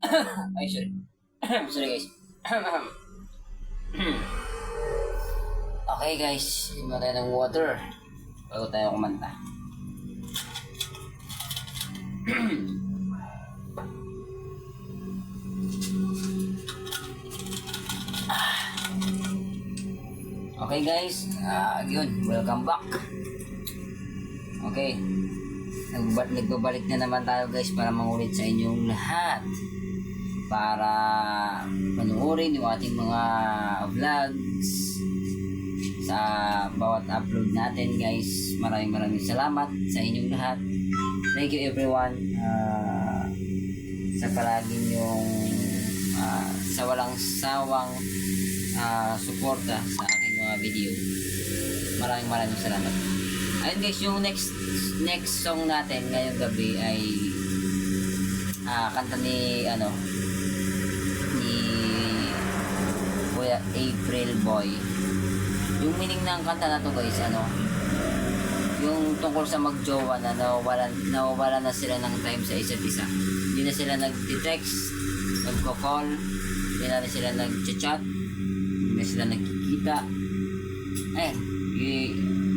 Ay, sorry. Sorry guys. Okay guys, iba tayo ng water bago tayo kumanta. Okay guys, yun, welcome back. Okay, nagbabalik na naman tayo guys para mangulit sa inyong lahat, para panuorin yung ating mga vlogs sa bawat upload natin guys. Maraming salamat sa inyong lahat. Thank you everyone sa palagi yung sa walang sawang suporta sa aking mga video. Maraming salamat. Ayun guys, yung next song natin ngayong gabi ay kanta ni ni Kuya April Boy. Yung meaning ng kanta na to guys, yung tungkol sa magjowa na nawawala na sila ng time sa isa't isa. Hindi na sila nag-text, nagko-call, hindi na sila nag-chat, hindi na sila nagkikita.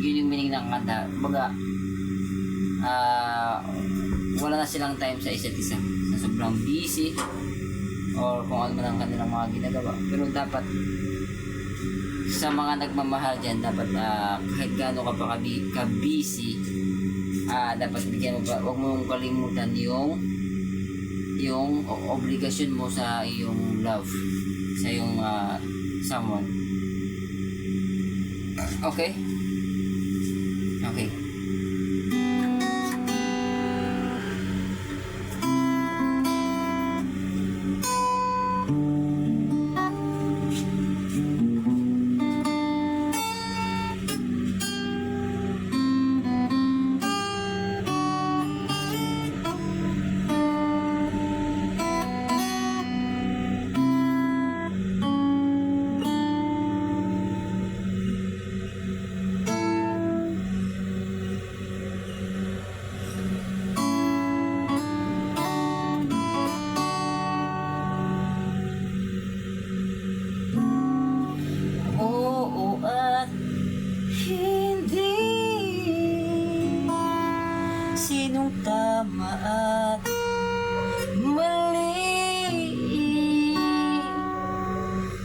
Yun yung meaning ng kanta. Baga, wala na silang time sa isa't isa. Sa sobrang busy or kung ano man ang kanilang mga ginagawa. Pero dapat sa mga nagmamahal dyan, dapat kahit gaano ka pa ka-busy, dapat bigyan mo pa, huwag mong kalimutan yung obligasyon mo sa iyong love, sa iyong someone. Okay? Okay. Sinong tama at mali?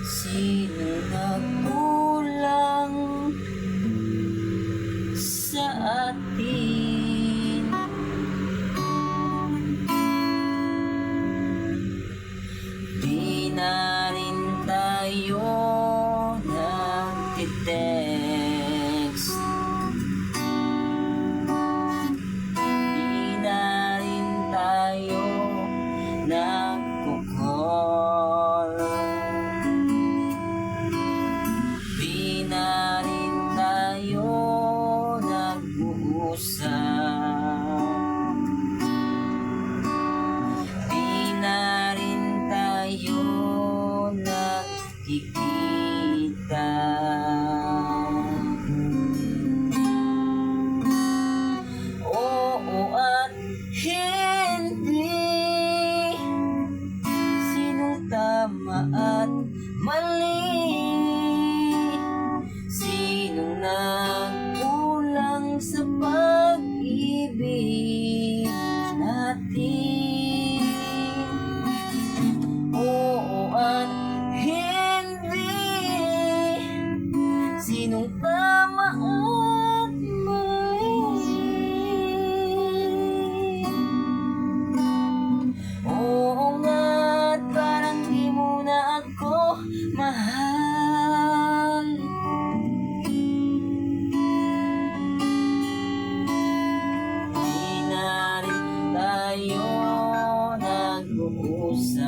Sinong nagkulang sa atin? Di na rin tayo nagtitext. Nagko-call, di na rin tayo nag-uusap, di na rin tayo nagkikita. Oo at hindi, tama at mali, sinong nagkulang sa pag-ibig natin? Oo at hindi, sinong tama at mali? Oo nga, mahal. Di na rin tayo nag-uusap,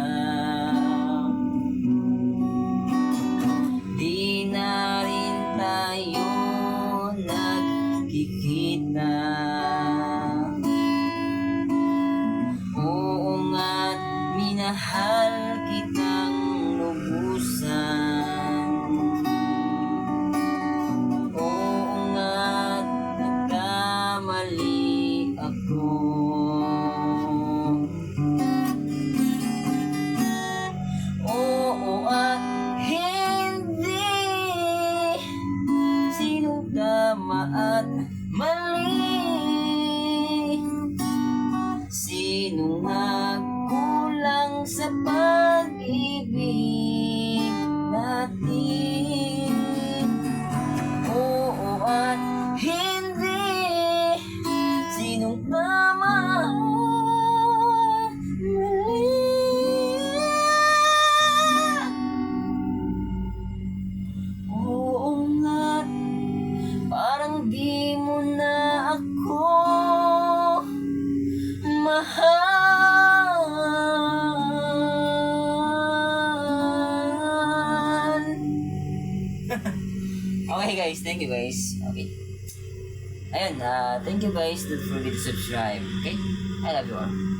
di na rin tayo nagkikita. Oo nga't minahal kitang lubusan. Oo nga't nagkamali ako. lang sa pag-ibig natin. Oo at hindi, sinong tama mali. Oo nga, parang di mo na ako mahal. Okay guys, thank you guys. Okay. Ayun, thank you guys. Don't forget to subscribe. Okay? I love you all.